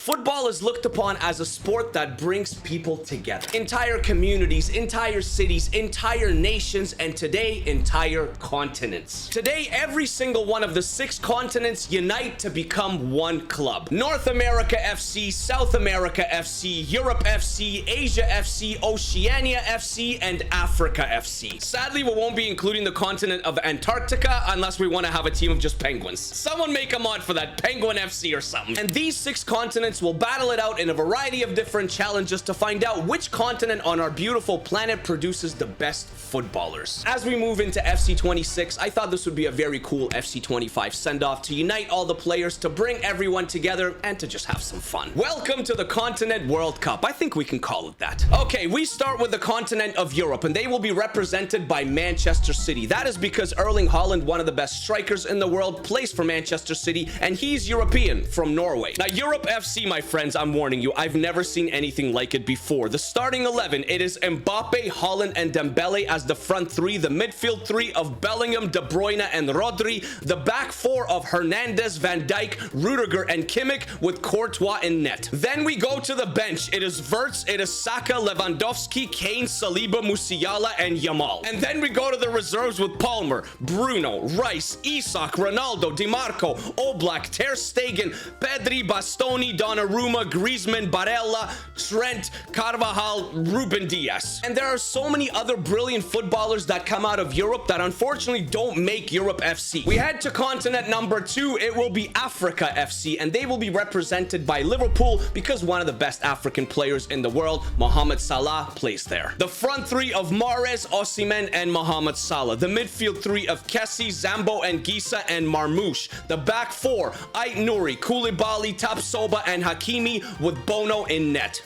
Football is looked upon as a sport that brings people together. Entire communities, entire cities, entire nations, and today, entire continents. Today, every single one of the 6 continents unite to become one club. North America FC, South America FC, Europe FC, Asia FC, Oceania FC, and Africa FC. Sadly, we won't be including the continent of Antarctica unless we want to have a team of just penguins. Someone make a mod for that, Penguin FC or something. And these 6 continents will battle it out in a variety of different challenges to find out which continent on our beautiful planet produces the best footballers. As we move into FC 26, I thought this would be a very cool FC 25 send-off to unite all the players, to bring everyone together, and to just have some fun. Welcome to the Continent World Cup. I think we can call it that. Okay, we start with the continent of Europe, and they will be represented by Manchester City. That is because Erling Haaland, one of the best strikers in the world, plays for Manchester City, and he's European from Norway. Now, Europe FC, my friends, I'm warning you, I've never seen anything like it before. The starting 11, it is Mbappe, Haaland, and Dembele as the front 3, the midfield 3 of Bellingham, De Bruyne, and Rodri, the back 4 of Hernandez, Van Dijk, Rudiger, and Kimmich, with Courtois in net. Then we go to the bench. It is Wirtz, it is Saka, Lewandowski, Kane, Saliba, Musiala, and Yamal. And then we go to the reserves with Palmer, Bruno, Rice, Isak, Ronaldo, Di Marco, Oblak, Ter Stegen, Pedri, Bastoni, Donnarumma, Griezmann, Barella, Trent, Carvajal, Ruben Diaz. And there are so many other brilliant footballers that come out of Europe that unfortunately don't make Europe FC. We head to continent number 2. It will be Africa FC, and they will be represented by Liverpool because one of the best African players in the world, Mohamed Salah, plays there. The front 3 of Mahrez, Osimhen, and Mohamed Salah. The midfield 3 of Kessie, Zambo, and Gisa, and Marmoush. The back 4, Ait Nouri, Koulibaly, Tapsoba, and Hakimi, with Bono in net.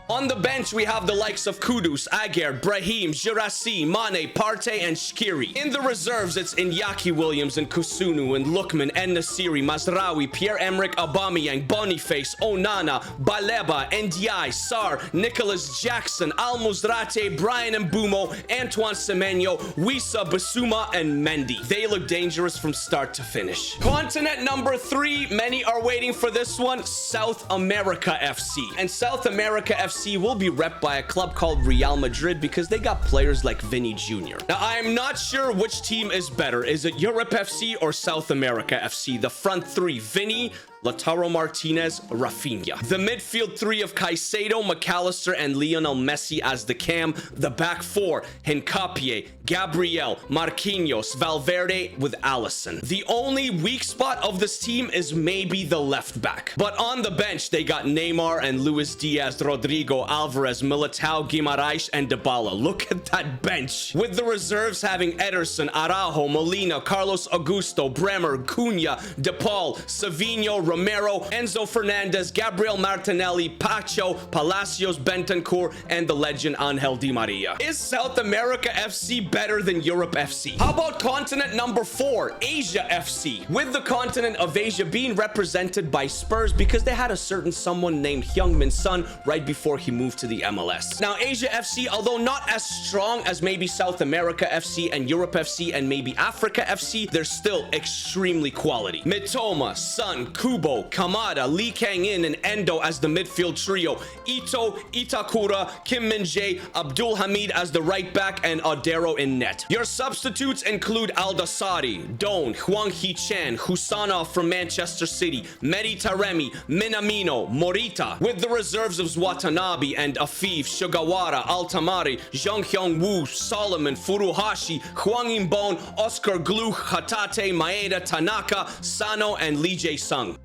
On the bench, we have the likes of Kudus, Aguerd, Brahim, Girassi, Mane, Partey, and Shqiri. In the reserves, it's Iñaki Williams and Kusunu and Lookman, En-Nesyri, Mazraoui, Pierre-Emerick Aubameyang, Boniface, Onana, Baleba, Ndiaye, Tsar, Nicholas Jackson, Al-Muzrate, Brian Mbumo, Antoine Semenyo, Wissa, Basuma, and Mendy. They look dangerous from start to finish. Continent number 3, many are waiting for this one, South America FC. And South America FC will be repped by a club called Real Madrid because they got players like Vinny Jr. Now, I am not sure which team is better. Is it Europe FC or South America FC? The front 3, Vinny, Lautaro Martinez, Rafinha. The midfield 3 of Caicedo, McAllister, and Lionel Messi as the cam. The back 4, Hincapié, Gabriel, Marquinhos, Valverde, with Alisson. The only weak spot of this team is maybe the left back. But on the bench, they got Neymar and Luis Diaz, Rodrigo, Alvarez, Militao, Guimaraes, and Dybala. Look at that bench. With the reserves having Ederson, Araujo, Molina, Carlos Augusto, Bremer, Cunha, DePaul, Savinho, Romero, Enzo Fernandez, Gabriel Martinelli, Pacho, Palacios, Bentancur, and the legend Angel Di Maria. Is South America FC better than Europe FC? How about continent number 4, Asia FC? With the continent of Asia being represented by Spurs because they had a certain someone named Heung-min Son right before he moved to the MLS. Now, Asia FC, although not as strong as maybe South America FC and Europe FC and maybe Africa FC, they're still extremely quality. Mitoma, Son, Kubo, Kamada, Lee Kang-in, and Endo as the midfield trio. Ito, Itakura, Kim Min-jae, Abdul Hamid as the right back, and Odero in net. Your substitutes include Aldasari, Don, Hwang Hee-chan, Husanov from Manchester City, Mehdi Taremi, Minamino, Morita, with the reserves of Watanabe and Afif, Sugawara, Altamari, Zhang Hyung-woo, Solomon, Furuhashi, Hwang In-bon, Oscar Gluck, Hatate, Maeda, Tanaka, Sano, and Lee Jae-sung.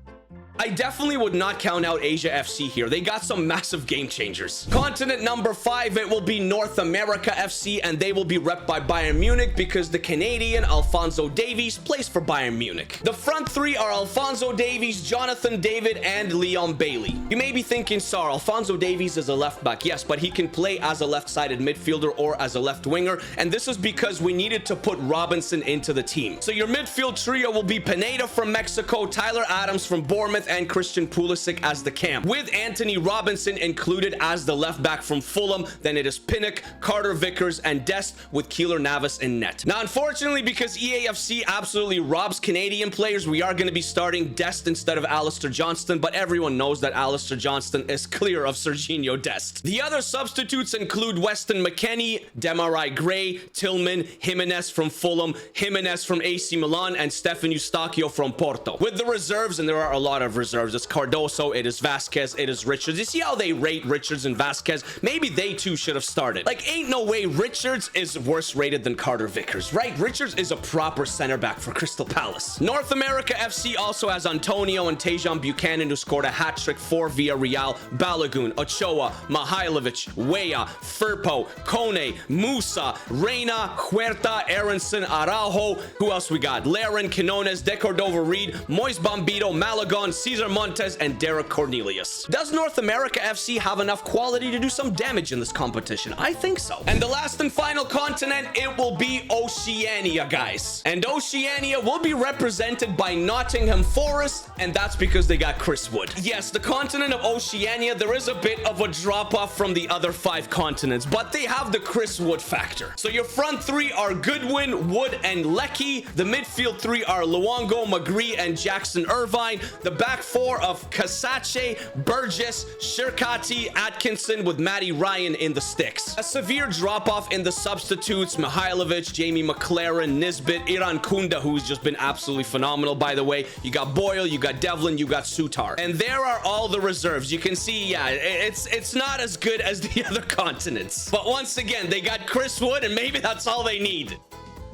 I definitely would not count out Asia FC here. They got some massive game changers. Continent number 5, it will be North America FC, and they will be repped by Bayern Munich because the Canadian Alphonso Davies plays for Bayern Munich. The front 3 are Alphonso Davies, Jonathan David, and Leon Bailey. You may be thinking, Tsar, Alphonso Davies is a left back. Yes, but he can play as a left-sided midfielder or as a left winger, and this is because we needed to put Robinson into the team. So your midfield trio will be Pineda from Mexico, Tyler Adams from Bournemouth, and Christian Pulisic as the cam, with Anthony Robinson included as the left back from Fulham. Then it is Pinnock, Carter Vickers, and Dest with Keylor Navas in net. Now, unfortunately, because EAFC absolutely robs Canadian players, we are going to be starting Dest instead of Alistair Johnston, but everyone knows that Alistair Johnston is clear of Serginho Dest. The other substitutes include Weston McKennie, Demarai Gray, Tillman, Jimenez from Fulham, Jimenez from AC Milan, and Stefan Eustachio from Porto. With the reserves, and there are a lot of reserves, it's Cardoso, it is Vasquez, it is Richards. You see how they rate Richards and Vasquez? Maybe they too should have started. Like, ain't no way Richards is worse rated than Carter Vickers, right? Richards is a proper center back for Crystal Palace. North America FC also has Antonio and Tejan Buchanan, who scored a hat-trick for Villarreal, Balogun, Ochoa, Mihailovic, Weah, Firpo, Kone, Musa, Reina, Huerta, Aronson, Araujo. Who else we got? Laren, Quinones, De Cordova Reed, Moise Bombito, Malagon, Cesar Montes, and Derek Cornelius. Does North America FC have enough quality to do some damage in this competition? I think so. And the last and final continent, it will be Oceania, guys. And Oceania will be represented by Nottingham Forest, and that's because they got Chris Wood. Yes, the continent of Oceania, there is a bit of a drop-off from the other 5 continents, but they have the Chris Wood factor. So your front 3 are Goodwin, Wood, and Leckie. The midfield 3 are Luongo, McGree, and Jackson Irvine. The back 4 of Kasache, Burgess, Shirkati, Atkinson, with Matty Ryan in the sticks. A severe drop-off in the substitutes: Mihailovic, Jamie McLaren, Nisbet, Iran Kunda, who's just been absolutely phenomenal, by the way. You got Boyle, you got Devlin, you got Sutar. And there are all the reserves. You can see, yeah, it's not as good as the other continents. But once again, they got Chris Wood, and maybe that's all they need.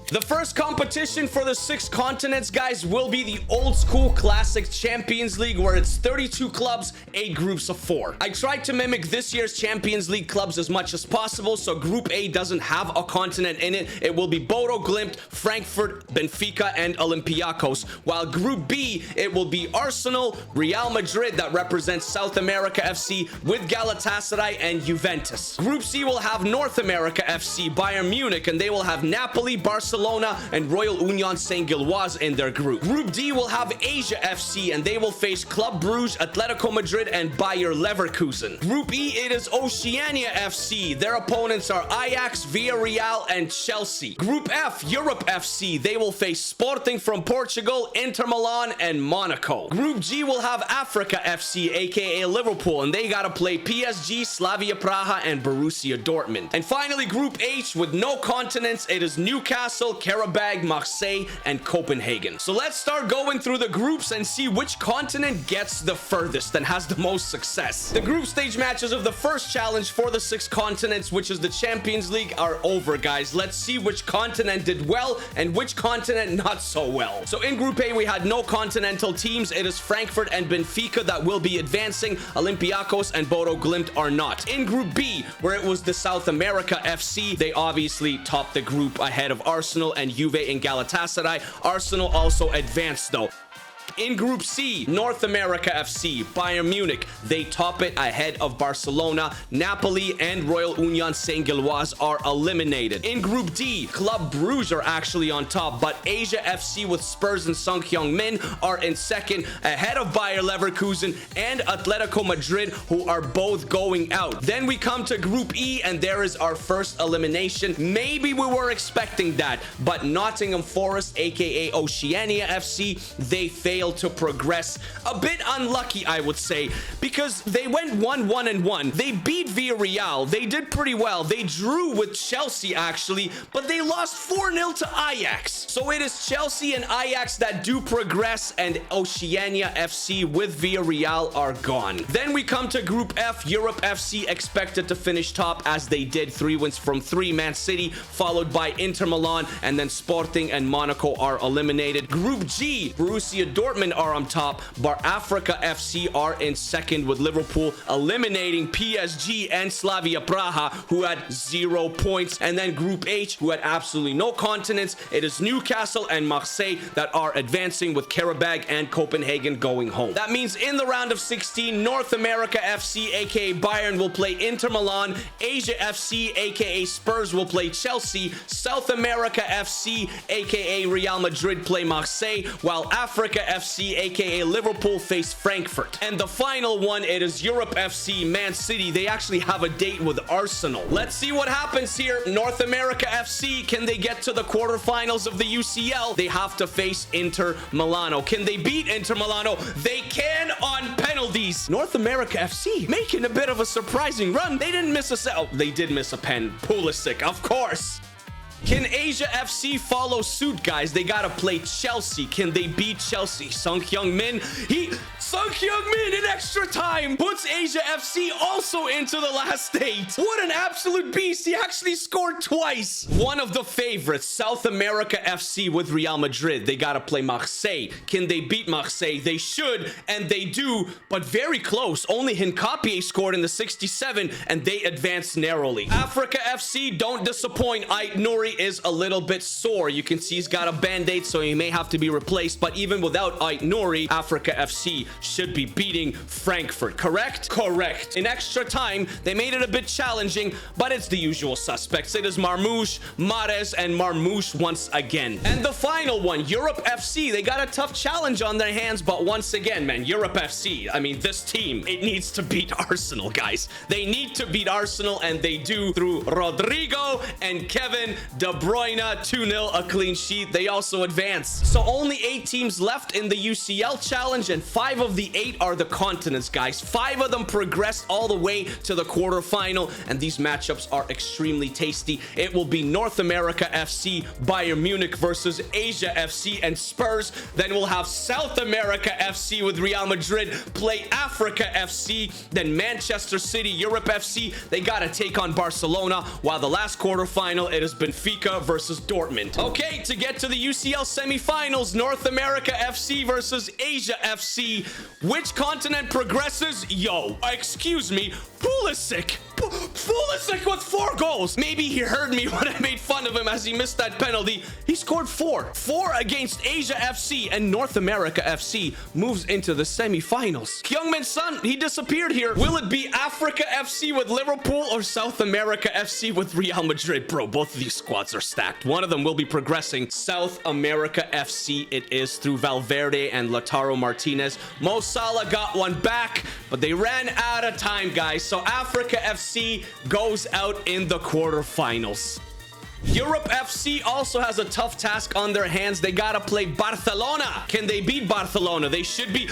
The first competition for the 6 continents, guys, will be the old school classic Champions League, where it's 32 clubs, 8 groups of 4. I tried to mimic this year's Champions League clubs as much as possible, so Group A doesn't have a continent in it. It will be Bodo Glimt, Frankfurt, Benfica, and Olympiacos, while Group B, it will be Arsenal, Real Madrid, that represents South America FC, with Galatasaray and Juventus. Group C will have North America FC, Bayern Munich, and they will have Napoli, Barcelona, and Royal Union Saint-Gilloise in their group. Group D will have Asia FC, and they will face Club Brugge, Atletico Madrid, and Bayer Leverkusen. Group E, it is Oceania FC. Their opponents are Ajax, Villarreal, and Chelsea. Group F, Europe FC. They will face Sporting from Portugal, Inter Milan, and Monaco. Group G will have Africa FC, aka Liverpool, and they gotta play PSG, Slavia Praha, and Borussia Dortmund. And finally, Group H, with no continents, it is Newcastle, Karabag, Marseille, and Copenhagen. So let's start going through the groups and see which continent gets the furthest and has the most success. The group stage matches of the first challenge for the 6 continents, which is the Champions League, are over, guys. Let's see which continent did well and which continent not so well. So in Group A, we had no continental teams. It is Frankfurt and Benfica that will be advancing. Olympiacos and Bodo Glimt are not. In Group B, where it was the South America FC, they obviously topped the group ahead of Arsenal and Juve and Galatasaray. Arsenal also advanced though. In Group C, North America FC, Bayern Munich, they top it ahead of Barcelona. Napoli and Royal Union Saint-Gilloise are eliminated. In Group D, Club Brugge are actually on top, but Asia FC with Spurs and Sung Hyung-min are in second, ahead of Bayer Leverkusen and Atletico Madrid, who are both going out. Then we come to Group E, and there is our first elimination. Maybe we were expecting that, but Nottingham Forest, aka Oceania FC, they failed to progress. A bit unlucky, I would say, because they went 1-1-1. They beat Villarreal. They did pretty well. They drew with Chelsea, actually, but they lost 4-0 to Ajax. So it is Chelsea and Ajax that do progress, and Oceania FC with Villarreal are gone. Then we come to Group F. Europe FC expected to finish top, as they did. 3 wins from 3. Man City, followed by Inter Milan, and then Sporting and Monaco are eliminated. Group G, Borussia Dortmund are on top, but Africa FC are in second, with Liverpool eliminating PSG and Slavia Praha, who had 0 points. And then Group H, who had absolutely no continents, it is Newcastle and Marseille that are advancing, with Karabag and Copenhagen going home. That means in the round of 16, North America FC, aka Bayern, will play Inter Milan. Asia FC, aka Spurs, will play Chelsea. South America FC, aka Real Madrid, play Marseille, while Africa FC FC, aka Liverpool, face Frankfurt. And the final one, it is Europe FC, Man City. They actually have a date with Arsenal. Let's see what happens here. North America FC, can they get to the quarterfinals of the UCL? They have to face Inter Milano. Can they beat Inter Milano? They can on penalties. North America FC making a bit of a surprising run. They didn't miss a set. Oh, they did miss a pen. Pulisic, of course. Can Asia FC follow suit, guys? They gotta play Chelsea. Can they beat Chelsea? Sung Hyung-min, Sung Hyung-min in extra time puts Asia FC also into the last 8. What an absolute beast. He actually scored twice. One of the favorites, South America FC with Real Madrid. They gotta play Marseille. Can they beat Marseille? They should, and they do, but very close. Only Hincapié scored in the 67, and they advanced narrowly. Africa FC, don't disappoint. Ait Nouri is a little bit sore. You can see he's got a band-aid, so he may have to be replaced, but even without Ait Nouri, Africa FC should be beating Frankfurt, correct? Correct. In extra time, they made it a bit challenging, but it's the usual suspects. It is Marmoush, Mahrez, and Marmoush once again. And the final one, Europe FC. They got a tough challenge on their hands, but once again, man, Europe FC, I mean, this team, it needs to beat Arsenal, guys. They need to beat Arsenal, and they do through Rodrigo and Kevin De Bruyne. 2-0, a clean sheet. They also advance. So only 8 teams left in the UCL challenge, and 5 of the 8 are the continents, guys. 5 of them progressed all the way to the quarterfinal, and these matchups are extremely tasty. It will be North America FC, Bayern Munich versus Asia FC and Spurs. Then we'll have South America FC with Real Madrid play Africa FC. Then Manchester City, Europe FC, they gotta take on Barcelona, while the last quarterfinal, it is Benfica versus Dortmund. Okay, to get to the UCL semifinals, North America FC versus Asia FC. Which continent progresses? Yo, excuse me, Pulisic. Pulisic with 4 goals. Maybe he heard me when I made fun of him as he missed that penalty. He scored 4. 4 against Asia FC, and North America FC moves into the semifinals. Hyung-min's son, he disappeared here. Will it be Africa FC with Liverpool or South America FC with Real Madrid? Bro, both of these squads are stacked. One of them will be progressing. South America FC it is through Valverde and Lautaro Martinez. Mo Salah got one back, but they ran out of time, guys. So Africa FC goes out in the quarterfinals. Europe FC also has a tough task on their hands. They gotta play Barcelona. Can they beat Barcelona? They should be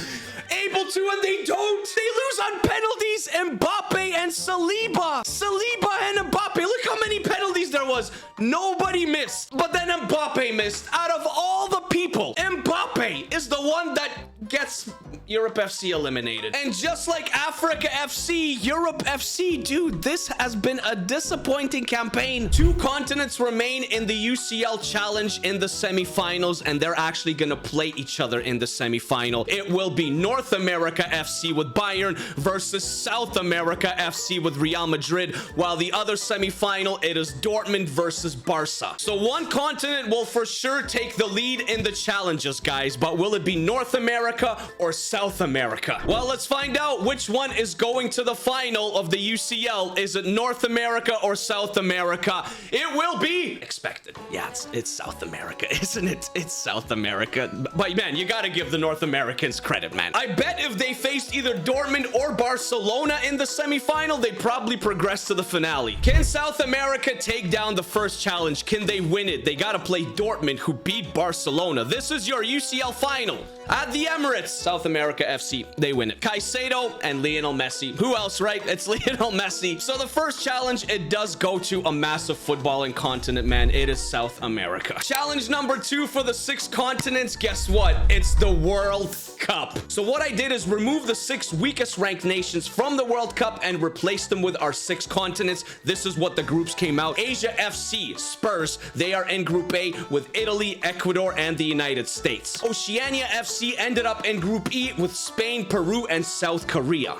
able to, and they don't. They lose on penalties. Mbappe and Saliba. Saliba and Mbappe. Look how many penalties there was. Nobody missed, but then Mbappe missed. Out of all the people, Mbappe is the one that gets Europe FC eliminated. And just like Africa FC, Europe FC, dude, this has been a disappointing campaign. 2 continents remain in the UCL challenge in the semifinals, and they're actually gonna play each other in the semifinal. It will be North America FC with Bayern versus South America FC with Real Madrid, while the other semifinal, it is Dortmund versus Barca. So one continent will for sure take the lead in the challenges, guys, but will it be North America or South America? Well, let's find out which one is going to the final of the UCL. Is it North America or South America? It will be expected. Yeah, it's South America, isn't it? It's South America. But man, you gotta give the North Americans credit, man. I bet if they faced either Dortmund or Barcelona in the semifinal, they'd probably progress to the finale. Can South America take down the first challenge? Can they win it? They gotta play Dortmund, who beat Barcelona. This is your UCL final at the Emirates. South America FC, they win it. Caicedo and Lionel Messi. Who else, right? It's Lionel Messi. So the first challenge, it does go to a massive footballing continent, man. It is South America. Challenge number 2 for the 6 continents. Guess what? It's the World Cup. So what I did is remove the 6 weakest ranked nations from the World Cup and replace them with our 6 continents. This is what the groups came out. Asia FC, Spurs, they are in Group A with Italy, Ecuador, and the United States. Oceania FC ended up in Group E with Spain, Peru, and South Korea.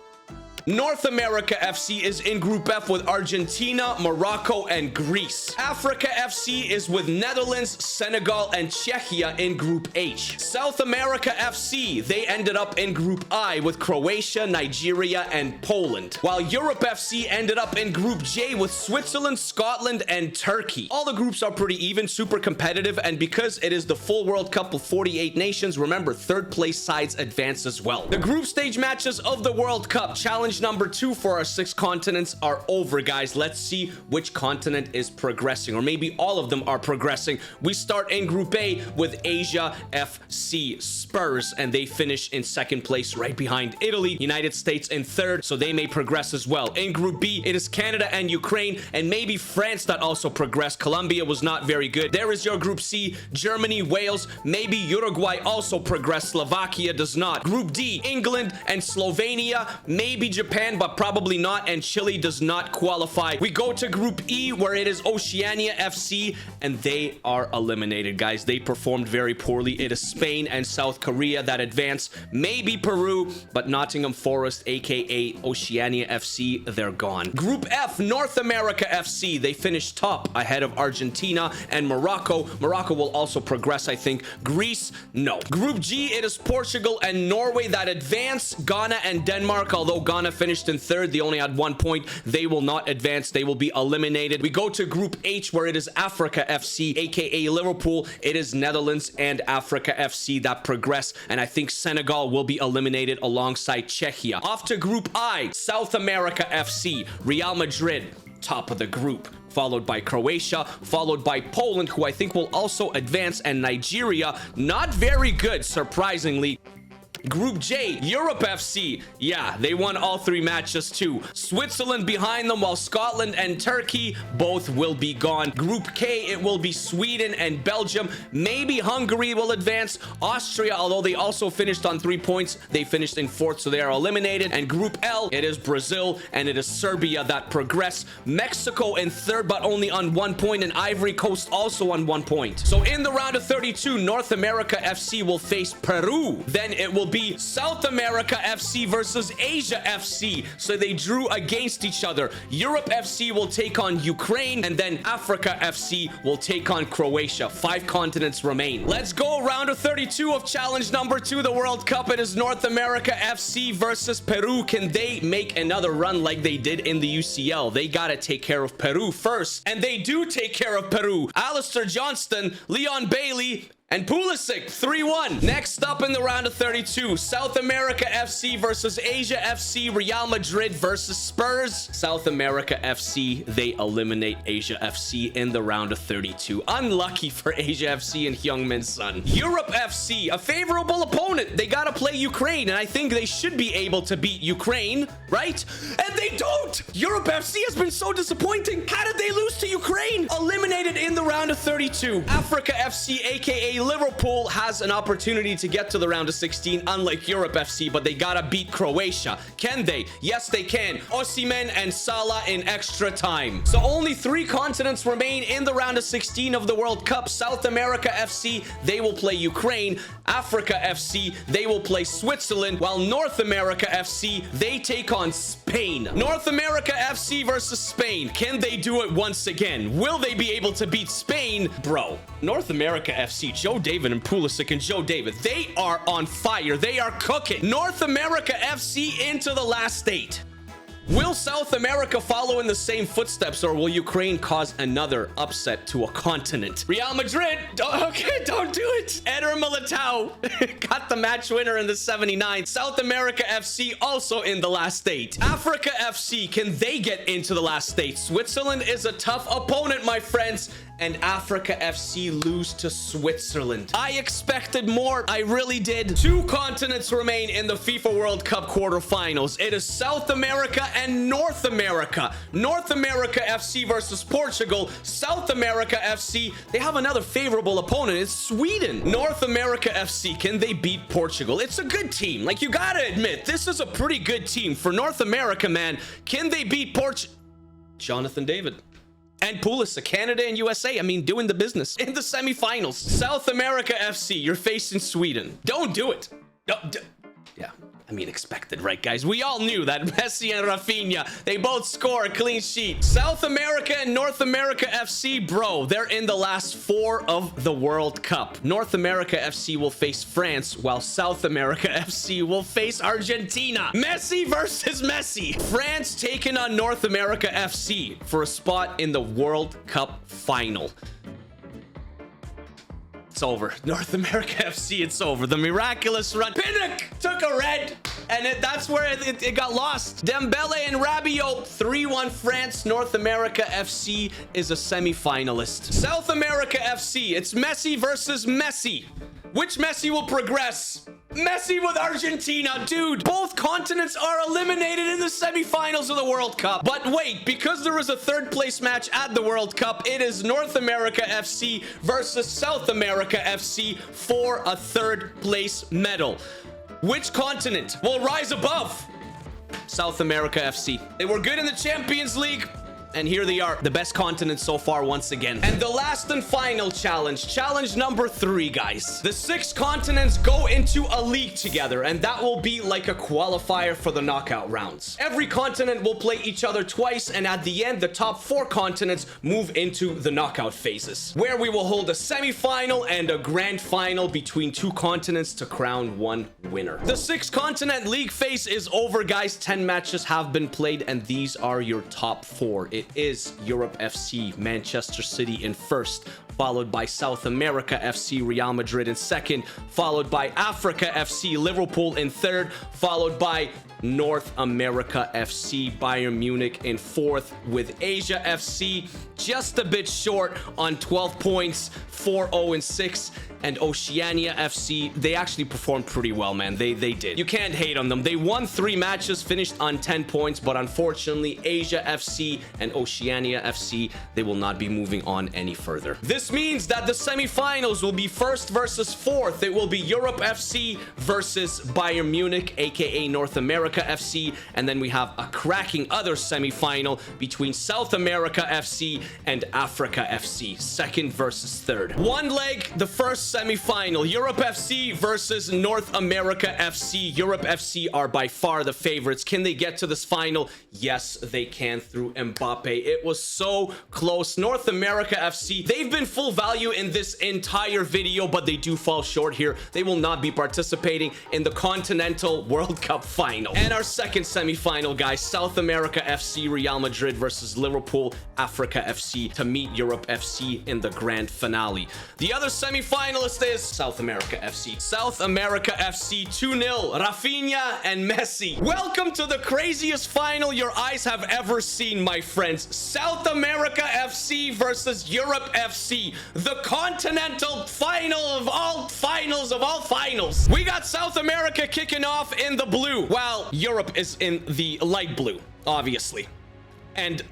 North America FC is in Group F with Argentina, Morocco, and Greece. Africa FC is with Netherlands, Senegal, and Czechia in Group H. South America FC, they ended up in Group I with Croatia, Nigeria, and Poland. While Europe FC ended up in Group J with Switzerland, Scotland, and Turkey. All the groups are pretty even, super competitive, and because it is the full World Cup of 48 nations, remember, third place sides advance as well. The group stage matches of the World Cup, challenge number 2 for our 6 continents, are over, guys. Let's see which continent is progressing, or maybe all of them are progressing. We start in Group A with Asia FC Spurs, and they finish in 2nd place right behind Italy. United States in 3rd, so they may progress as well. In Group B, it is Canada and Ukraine, and maybe France that also progressed. Colombia was not very good. There is your Group C, Germany, Wales, maybe Uruguay also progressed. Slovakia does not. Group D, England and Slovenia, maybe Japan, but probably not, and Chile does not qualify. We go to Group E, where it is Oceania FC, and they are eliminated, guys. They performed very poorly. It is Spain and South Korea that advance, maybe Peru, but Nottingham Forest, aka Oceania FC, they're gone. Group F, North America FC, they finished top ahead of Argentina and Morocco. Morocco will also progress, I think. Greece, no. Group G, it is Portugal and Norway that advance. Ghana and Denmark, although Ghana finished in 3rd, they only had 1 point. They will not advance. They will be eliminated. We go to Group H, where it is Africa FC, aka Liverpool. It is Netherlands and Africa FC that progress, and I think Senegal will be eliminated alongside Czechia. Off to Group I, South America FC, Real Madrid, top of the group, followed by Croatia, followed by Poland, who I think will also advance, and Nigeria, not very good, surprisingly. Group J, Europe FC. Yeah, they won all 3 matches too. Switzerland behind them, while Scotland and Turkey both will be gone. Group K, it will be Sweden and Belgium. Maybe Hungary will advance. Austria, although they also finished on 3 points, they finished in 4th, so they are eliminated. And Group L, it is Brazil and it is Serbia that progress. Mexico in 3rd, but only on 1 point, and Ivory Coast also on 1 point. So in the round of 32, North America FC will face Peru. Then it will be South America FC versus Asia FC. So they drew against each other. Europe FC will take on Ukraine, and then Africa FC will take on Croatia. 5 continents remain. Let's go round of 32 of challenge number 2, the World Cup. It is North America FC versus Peru. Can they make another run like they did in the UCL? They gotta take care of Peru first, and they do take care of Peru. Alistair Johnston, Leon Bailey, and Pulisic, 3-1. Next up in the round of 32, South America FC versus Asia FC, Real Madrid versus Spurs. South America FC, they eliminate Asia FC in the round of 32. Unlucky for Asia FC and Heung-min Son. Europe FC, a favorable opponent. They gotta play Ukraine, and I think they should be able to beat Ukraine, right? And they don't! Europe FC has been so disappointing. How did they lose to Ukraine? Eliminated in the round of 32. Africa FC, aka Liverpool, has an opportunity to get to the round of 16, unlike Europe FC, but they gotta beat Croatia. Can they? Yes, they can. Osimhen and Salah in extra time. So only 3 continents remain in the round of 16 of the World Cup. South America FC, they will play Ukraine. Africa FC, they will play Switzerland, while North America FC, they take on Spain. North America FC versus Spain. Can they do it once again? Will they be able to beat Spain? Bro, North America FC, Joe David and Pulisic and Joe David, they are on fire. They are cooking. North America FC into the last 8. Will South America follow in the same footsteps, or will Ukraine cause another upset to a continent? Real Madrid, okay, don't do it. Eder Militao got the match winner in the 79th. South America FC also in the last 8. Africa FC, can they get into the last 8? Switzerland is a tough opponent, my friends, and Africa FC lose to Switzerland. I expected more. I really did. 2 continents remain in the FIFA World Cup quarterfinals. It is South America and North America. North America FC versus Portugal. South America FC, they have another favorable opponent. It's Sweden. North America FC, can they beat Portugal? It's a good team. Like, you gotta admit, this is a pretty good team. For North America, man, can they beat Portugal? Jonathan David. And Pulisic, Canada and USA, I mean, doing the business in the semifinals. South America FC, you're facing Sweden. Don't do it. No, yeah. I mean, expected, right, guys? We all knew that Messi and Rafinha, they both score a clean sheet. South America and North America FC, bro, they're in the last 4 of the World Cup. North America FC will face France, while South America FC will face Argentina. Messi versus Messi. France taking on North America FC for a spot in the World Cup final. It's over. North America FC, it's over. The miraculous run. Pinnock took a red, and that's where it got lost. Dembele and Rabiot, 3-1 France. North America FC is a semi-finalist. South America FC, it's Messi versus Messi. Which Messi will progress? Messi with Argentina. Dude, both continents are eliminated in the semifinals of the World Cup. But wait, because there is a third place match at the World Cup, it is North America FC versus South America FC for a third place medal. Which continent will rise above? South America FC. They were good in the Champions League, and here they are, the best continent so far once again. And the last and final challenge number 3, guys. The 6 continents go into a league together, and that will be like a qualifier for the knockout rounds. Every continent will play each other twice, and at the end, the top 4 continents move into the knockout phases, where we will hold a semi-final and a grand final between 2 continents to crown one winner. The 6-continent league phase is over, guys. 10 matches have been played, and these are your top 4. It is Europe FC, Manchester City in first, followed by South America FC, Real Madrid in second, followed by Africa FC, Liverpool in third, followed by North America FC, Bayern Munich in fourth, with Asia FC just a bit short on 12 points, 4-0-6, and Oceania FC, they actually performed pretty well, man. They did. You can't hate on them. They won 3 matches, finished on 10 points, but unfortunately, Asia FC and Oceania FC, they will not be moving on any further. This means that the semifinals will be first versus fourth. It will be Europe FC versus Bayern Munich, aka North America FC, and then we have a cracking other semifinal between South America FC and Africa FC, second versus third. One leg, the first semi-final, Europe FC versus North America FC. Europe FC are by far the favorites. Can they get to this final? Yes, they can through Mbappe. It was so close. North America FC, they've been full value in this entire video, but they do fall short here. They will not be participating in the Continental World Cup final. And our second semi-final, guys, South America FC, Real Madrid versus Liverpool, Africa FC, to meet Europe FC in the grand finale. The other semi-finalist is South America FC. South America FC 2-0, Rafinha and Messi. Welcome to the craziest final your eyes have ever seen, my friends. South America FC versus Europe FC, the continental final of all finals of all finals. We got South America kicking off in the blue, while Europe is in the light blue, obviously. And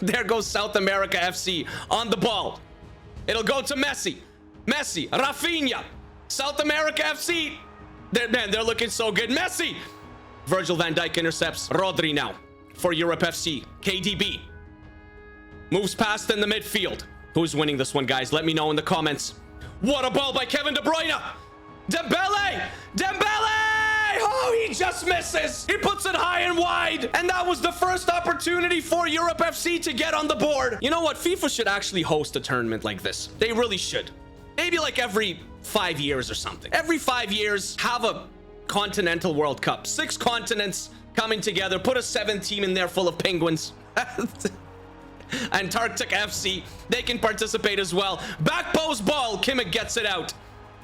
there goes South America FC on the ball. It'll go to Messi. Messi, Rafinha, South America FC. They're looking so good. Messi. Virgil van Dijk intercepts. Rodri now for Europe FC. KDB moves past in the midfield. Who's winning this one, guys? Let me know in the comments. What a ball by Kevin De Bruyne. Dembele. Oh, he just misses. He puts it high and wide. And that was the first opportunity for Europe FC to get on the board. You know what? FIFA should actually host a tournament like this. They really should. Maybe like every 5 years or something. Every 5 years, have a Continental World Cup. 6 continents coming together. Put a 7th team in there full of penguins. Antarctic FC, they can participate as well. Back post ball. Kimmich gets it out.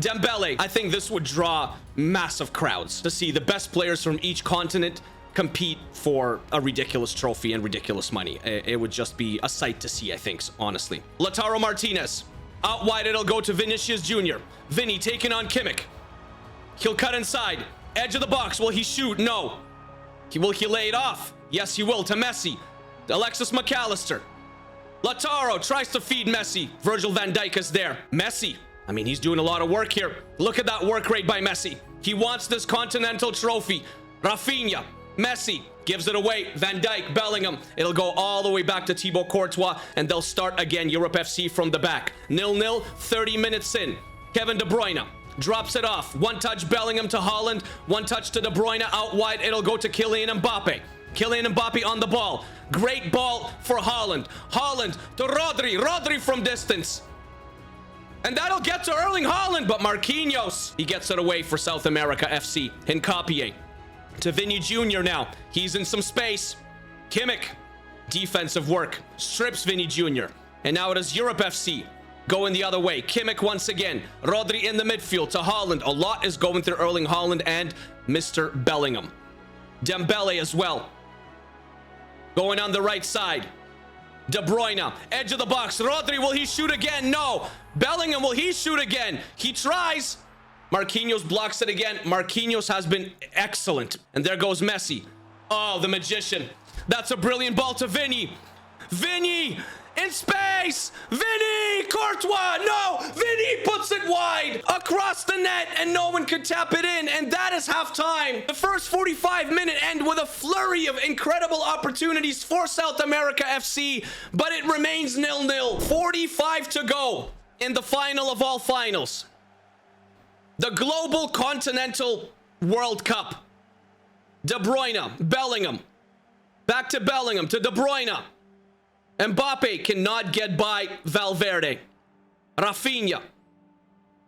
Dembele. I think this would draw massive crowds to see the best players from each continent compete for a ridiculous trophy and ridiculous money. It would just be a sight to see, I think, honestly. Lautaro Martinez. Out wide, it'll go to Vinicius Jr. Vinny taking on Kimmich. He'll cut inside. Edge of the box. Will he shoot? No. Will he lay it off? Yes, he will. To Messi. Alexis McAllister. Lautaro tries to feed Messi. Virgil van Dijk is there. Messi. I mean, he's doing a lot of work here. Look at that work rate by Messi. He wants this continental trophy. Rafinha. Messi gives it away. Van Dijk, Bellingham. It'll go all the way back to Thibaut Courtois, and they'll start again. Europe FC from the back. 0-0, 30 minutes in. Kevin De Bruyne. Drops it off. One touch Bellingham to Haaland. One touch to De Bruyne out wide. It'll go to Kylian Mbappe. Kylian Mbappe on the ball. Great ball for Haaland. Haaland to Rodri. Rodri from distance. And that'll get to Erling Haaland, but Marquinhos, he gets it away for South America FC. Hincapié to Vinny Jr. now. He's in some space. Kimmich, defensive work. Strips Vinny Jr. And now it is Europe FC going the other way. Kimmich once again. Rodri in the midfield to Haaland. A lot is going through Erling Haaland and Mr. Bellingham. Dembele as well. Going on the right side. De Bruyne, edge of the box. Rodri, will he shoot again? No. Bellingham, will he shoot again? He tries. Marquinhos blocks it again. Marquinhos has been excellent. And there goes Messi. Oh, the magician. That's a brilliant ball to Vinny. Vinny in space. Vinny, Courtois. No, Vinny puts it wide across the net and no one could tap it in. And that is halftime. The first 45-minute end with a flurry of incredible opportunities for South America FC, but it remains 0-0. 45 to go in the final of all finals. The Global Continental World Cup. De Bruyne, Bellingham. Back to Bellingham, to De Bruyne. Mbappe cannot get by Valverde. Rafinha.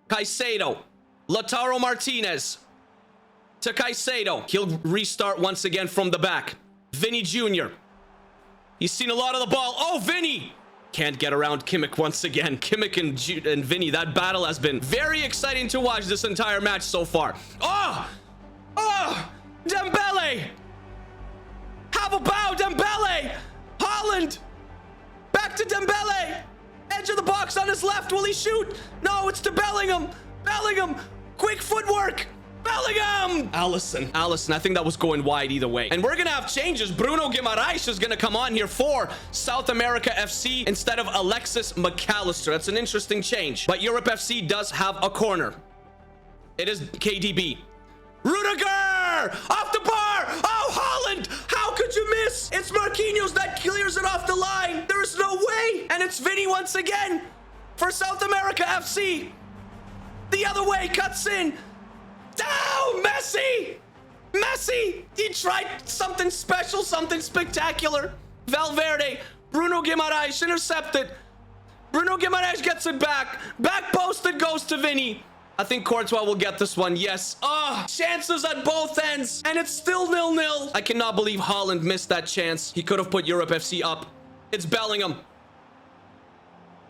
Caicedo. Lautaro Martinez. To Caicedo. He'll restart once again from the back. Vinny Jr. He's seen a lot of the ball. Oh, Vinny! Can't get around Kimmich once again. Kimmich and Vinny, that battle has been very exciting to watch this entire match so far. Oh! Oh! Dembele! Have a bow, Dembele! Haaland! Back to Dembele! Edge of the box on his left. Will he shoot? No, it's to Bellingham. Bellingham! Quick footwork! Bellingham! Alisson. I think that was going wide either way. And we're gonna have changes. Bruno Guimaraes is gonna come on here for South America FC instead of Alexis McAllister. That's an interesting change. But Europe FC does have a corner. It is KDB. Rudiger! Off the bar! Oh, Haaland! How could you miss? It's Marquinhos that clears it off the line. There is no way. And it's Vinny once again for South America FC. The other way, cuts in. Down, Messi! Messi! He tried something special, something spectacular. Valverde. Bruno Guimaraes intercepted. Bruno Guimaraes gets it back. Back posted goes to Vinny. I think Courtois will get this one. Yes. Oh, chances at both ends. And it's still 0-0. I cannot believe Haaland missed that chance. He could have put Europe FC up. It's Bellingham.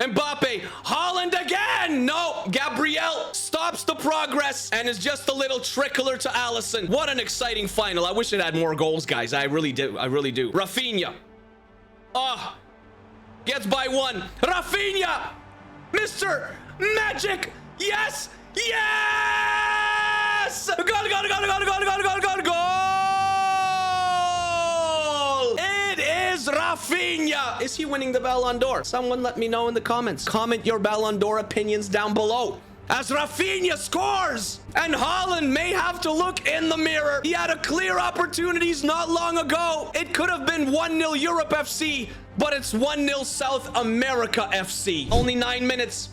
Mbappe. Haaland again. No. Gabriel stops the progress and is just a little trickler to Alisson. What an exciting final. I wish it had more goals, guys. I really do. I really do. Rafinha. Oh. Gets by one. Rafinha. Mr. Magic. Yes. Yes! Goal! It is Rafinha. Is he winning the Ballon d'Or? Someone let me know in the comments. Comment your Ballon d'Or opinions down below. As Rafinha scores! And Haaland may have to look in the mirror. He had a clear opportunities not long ago. It could have been 1-0 Europe FC, but it's 1-0 South America FC. Only 9 minutes.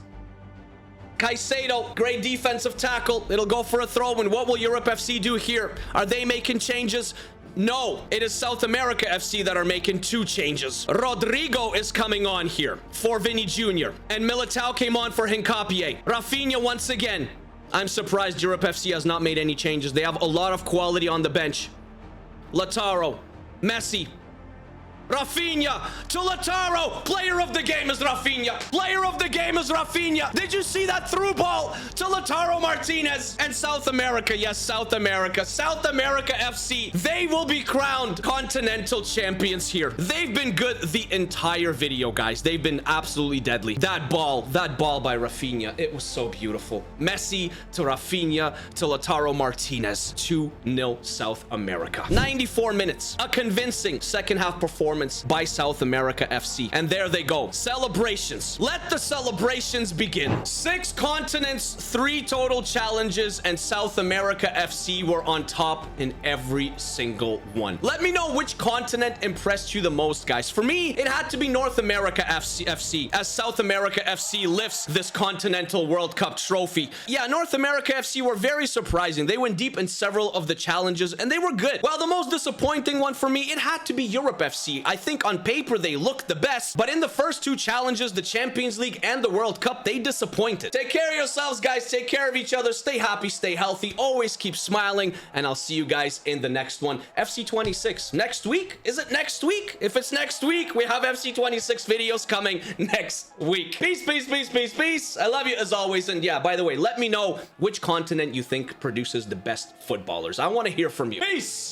Caicedo, great defensive tackle. It'll go for a throw-in. What will Europe FC do here? Are they making changes? No, it is South America FC that are making 2 changes. Rodrigo is coming on here for Vinny Jr. And Militao came on for Hincapié. Rafinha once again. I'm surprised Europe FC has not made any changes. They have a lot of quality on the bench. Lautaro, Messi. Rafinha to Lautaro. Player of the game is Rafinha. Player of the game is Rafinha. Did you see that through ball to Lautaro Martinez? And South America, yes, South America. South America FC, they will be crowned continental champions here. They've been good the entire video, guys. They've been absolutely deadly. That ball by Rafinha, it was so beautiful. Messi to Rafinha to Lautaro Martinez. 2-0 South America. 94 minutes. A convincing second half performance performance by South America FC. And there they go. Celebrations. Let the celebrations begin. 6 continents, 3 total challenges, and South America FC were on top in every single one. Let me know which continent impressed you the most, guys. For me, it had to be North America FC, as South America FC lifts this Continental World Cup trophy. Yeah, North America FC were very surprising. They went deep in several of the challenges, and they were good. While the most disappointing one for me, it had to be Europe FC. I think on paper they looked the best, but in the first 2 challenges, the Champions League and the World Cup, they disappointed. Take care of yourselves, guys. Take care of each other. Stay happy, stay healthy. Always keep smiling, and I'll see you guys in the next one. FC 26 next week. Is it next week? If it's next week, we have FC 26 videos coming next week. Peace, peace, peace, peace, peace. I love you as always. And yeah, by the way, let me know which continent you think produces the best footballers. I want to hear from you. Peace.